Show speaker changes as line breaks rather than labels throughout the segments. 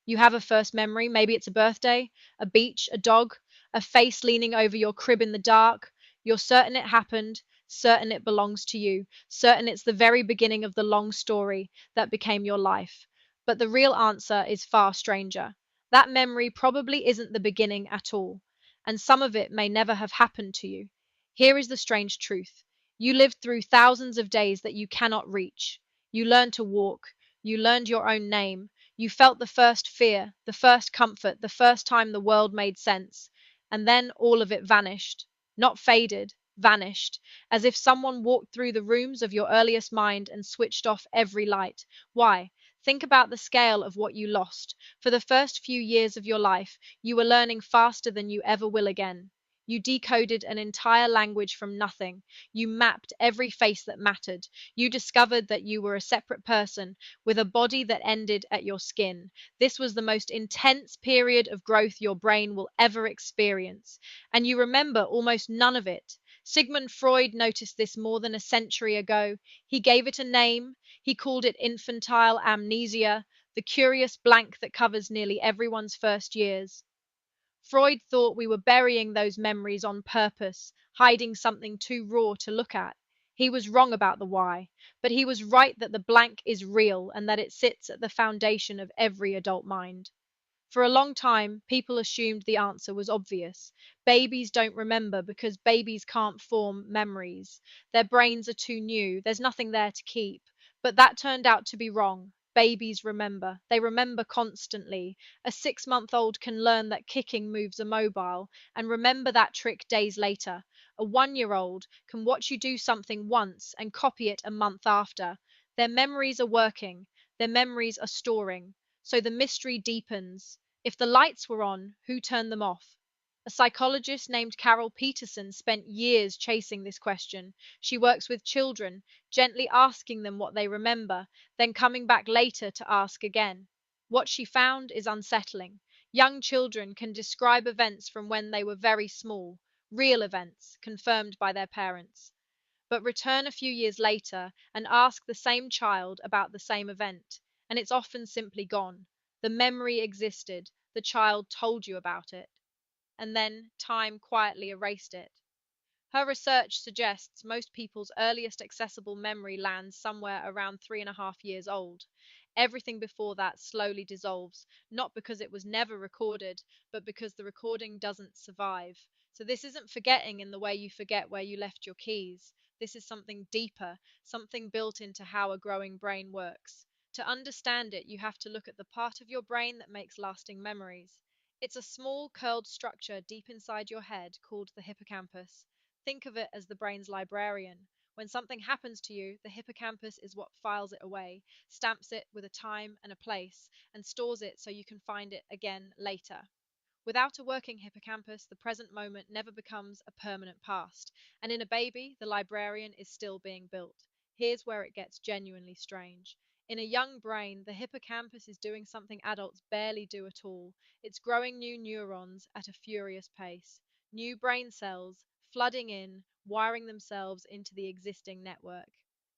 You have a first memory, maybe it's a birthday, a beach, a dog, a face leaning over your crib in the dark. You're certain it happened, certain it belongs to you, certain it's the very beginning of the long story that became your life. But the real answer is far stranger. That memory probably isn't the beginning at all, and some of it may never have happened to you. Here is the strange truth. You lived through thousands of days that you cannot reach. You learned to walk. You learned your own name. You felt the first fear, the first comfort, the first time the world made sense. And then all of it vanished. Not faded, vanished, as if someone walked through the rooms of your earliest mind and switched off every light. Why? Think about the scale of what you lost. For the first few years of your life, you were learning faster than you ever will again. You decoded an entire language from nothing. You mapped every face that mattered. You discovered that you were a separate person with a body that ended at your skin. This was the most intense period of growth your brain will ever experience. And you remember almost none of it. Sigmund Freud noticed this more than a century ago. He gave it a name. He called it infantile amnesia, the curious blank that covers nearly everyone's first years. Freud thought we were burying those memories on purpose, hiding something too raw to look at. He was wrong about the why, but he was right that the blank is real and that it sits at the foundation of every adult mind. For a long time, people assumed the answer was obvious. Babies don't remember because babies can't form memories. Their brains are too new, there's nothing there to keep. But that turned out to be wrong. Babies remember. They remember constantly. A 6-month old can learn that kicking moves a mobile and remember that trick days later. A 1-year old can watch you do something once and copy it a month after. Their memories are working. Their memories are storing. So the mystery deepens. If the lights were on, who turned them off? A psychologist named Carol Peterson spent years chasing this question. She works with children, gently asking them what they remember, then coming back later to ask again. What she found is unsettling. Young children can describe events from when they were very small, real events, confirmed by their parents. But return a few years later and ask the same child about the same event, and it's often simply gone. The memory existed, the child told you about it, and then time quietly erased it. Her research suggests most people's earliest accessible memory lands somewhere around 3.5 years old. Everything before that slowly dissolves, not because it was never recorded, but because the recording doesn't survive. So, this isn't forgetting in the way you forget where you left your keys. This is something deeper, something built into how a growing brain works. To understand it, you have to look at the part of your brain that makes lasting memories. It's a small, curled structure deep inside your head called the hippocampus. Think of it as the brain's librarian. When something happens to you, the hippocampus is what files it away, stamps it with a time and a place, and stores it so you can find it again later. Without a working hippocampus, the present moment never becomes a permanent past. And in a baby, the librarian is still being built. Here's where it gets genuinely strange. In a young brain, the hippocampus is doing something adults barely do at all. It's growing new neurons at a furious pace. New brain cells flooding in, wiring themselves into the existing network.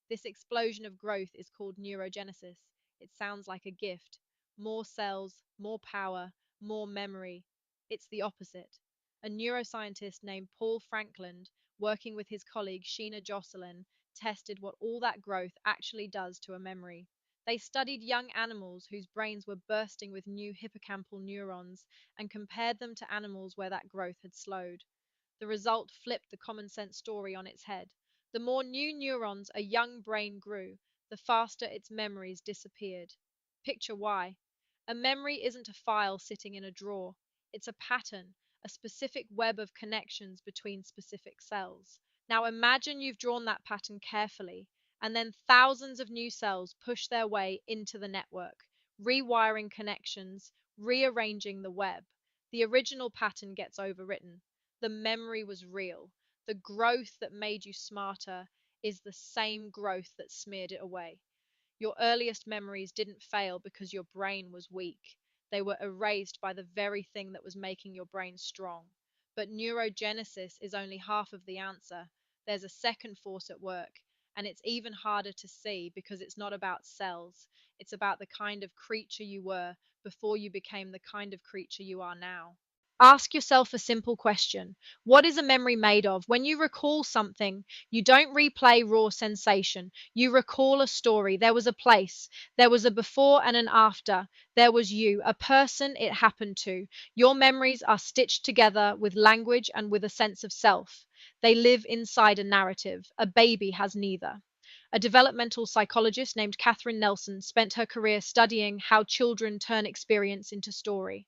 This explosion of growth is called neurogenesis. It sounds like a gift. More cells, more power, more memory. It's the opposite. A neuroscientist named Paul Frankland, working with his colleague Sheena Jocelyn, tested what all that growth actually does to a memory. They studied young animals whose brains were bursting with new hippocampal neurons and compared them to animals where that growth had slowed. The result flipped the common sense story on its head. The more new neurons a young brain grew, the faster its memories disappeared. Picture why. A memory isn't a file sitting in a drawer. It's a pattern, a specific web of connections between specific cells. Now imagine you've drawn that pattern carefully, and then thousands of new cells push their way into the network, rewiring connections, rearranging the web. The original pattern gets overwritten. The memory was real. The growth that made you smarter is the same growth that smeared it away. Your earliest memories didn't fail because your brain was weak. They were erased by the very thing that was making your brain strong. But neurogenesis is only half of the answer. There's a second force at work, and it's even harder to see because it's not about cells. It's about the kind of creature you were before you became the kind of creature you are now. Ask yourself a simple question. What is a memory made of? When you recall something, you don't replay raw sensation. You recall a story. There was a place. There was a before and an after. There was you, a person it happened to. Your memories are stitched together with language and with a sense of self. They live inside a narrative. A baby has neither. A developmental psychologist named Catherine Nelson spent her career studying how children turn experience into story.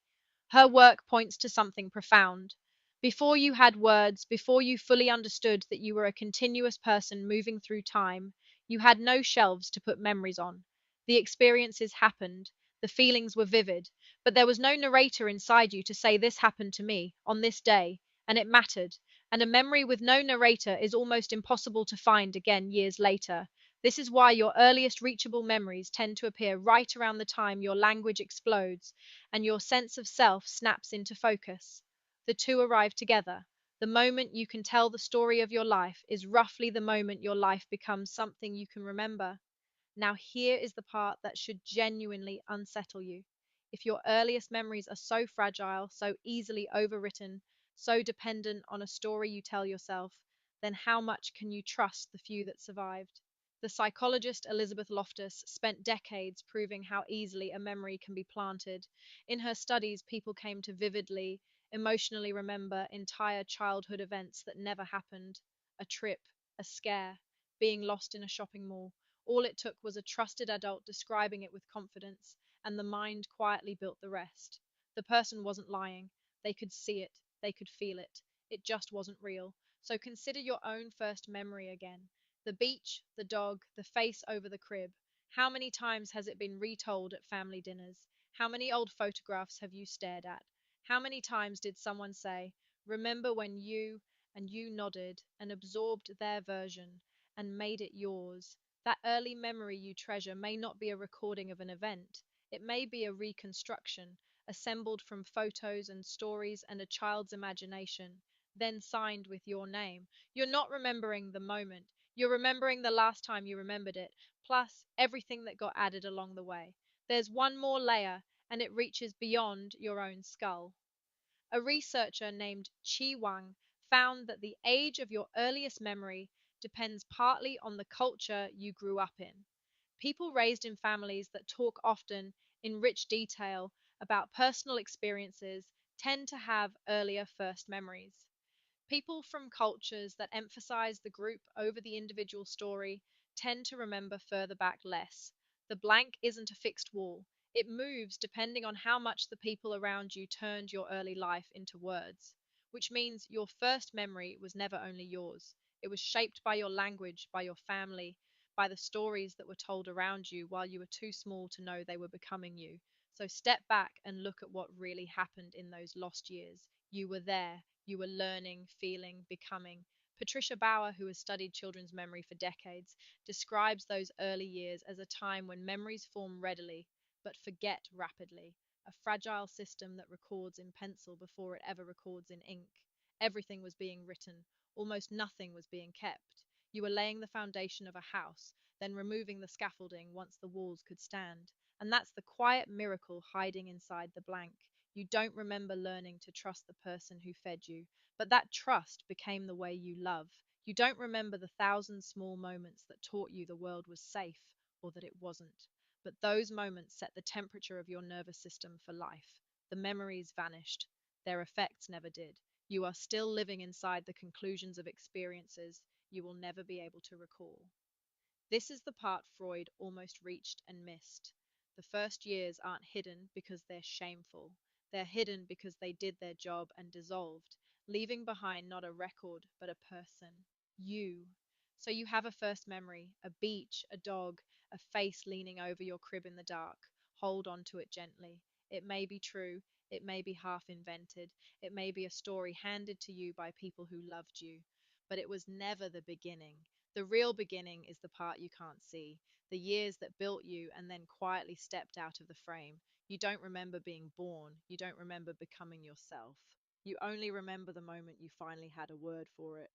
Her work points to something profound. Before you had words, before you fully understood that you were a continuous person moving through time, you had no shelves to put memories on. The experiences happened, the feelings were vivid, but there was no narrator inside you to say this happened to me on this day, and it mattered. And a memory with no narrator is almost impossible to find again years later. This is why your earliest reachable memories tend to appear right around the time your language explodes and your sense of self snaps into focus. The two arrive together. The moment you can tell the story of your life is roughly the moment your life becomes something you can remember. Now, here is the part that should genuinely unsettle you. If your earliest memories are so fragile, so easily overwritten, so dependent on a story you tell yourself, then how much can you trust the few that survived? The psychologist Elizabeth Loftus spent decades proving how easily a memory can be planted. In her studies, people came to vividly, emotionally remember entire childhood events that never happened: a trip, a scare, being lost in a shopping mall. All it took was a trusted adult describing it with confidence, and the mind quietly built the rest. The person wasn't lying. They could see it, they could feel it. It just wasn't real. So consider your own first memory again. The beach, the dog, the face over the crib. How many times has it been retold at family dinners? How many old photographs have you stared at? How many times did someone say, "Remember when you," and you nodded and absorbed their version and made it yours? That early memory you treasure may not be a recording of an event. It may be a reconstruction, assembled from photos and stories and a child's imagination, then signed with your name. You're not remembering the moment. You're remembering the last time you remembered it, plus everything that got added along the way. There's one more layer, and it reaches beyond your own skull. A researcher named Chi Wang found that the age of your earliest memory depends partly on the culture you grew up in. People raised in families that talk often in rich detail about personal experiences tend to have earlier first memories. People from cultures that emphasize the group over the individual story tend to remember further back less. The blank isn't a fixed wall. It moves depending on how much the people around you turned your early life into words, which means your first memory was never only yours. It was shaped by your language, by your family, by the stories that were told around you while you were too small to know they were becoming you. So step back and look at what really happened in those lost years. You were there, you were learning, feeling, becoming. Patricia Bauer, who has studied children's memory for decades, describes those early years as a time when memories form readily but forget rapidly, a fragile system that records in pencil before it ever records in ink. Everything was being written, almost nothing was being kept. You were laying the foundation of a house, then removing the scaffolding once the walls could stand. And that's the quiet miracle hiding inside the blank. You don't remember learning to trust the person who fed you, but that trust became the way you love. You don't remember the thousand small moments that taught you the world was safe or that it wasn't. But those moments set the temperature of your nervous system for life. The memories vanished. Their effects never did. You are still living inside the conclusions of experiences you will never be able to recall. This is the part Freud almost reached and missed. The first years aren't hidden because they're shameful. They're hidden because they did their job and dissolved, leaving behind not a record, but a person. You. So you have a first memory, a beach, a dog, a face leaning over your crib in the dark. Hold on to it gently. It may be true, it may be half invented, it may be a story handed to you by people who loved you, but it was never the beginning. The real beginning is the part you can't see, the years that built you and then quietly stepped out of the frame. You don't remember being born, you don't remember becoming yourself. You only remember the moment you finally had a word for it.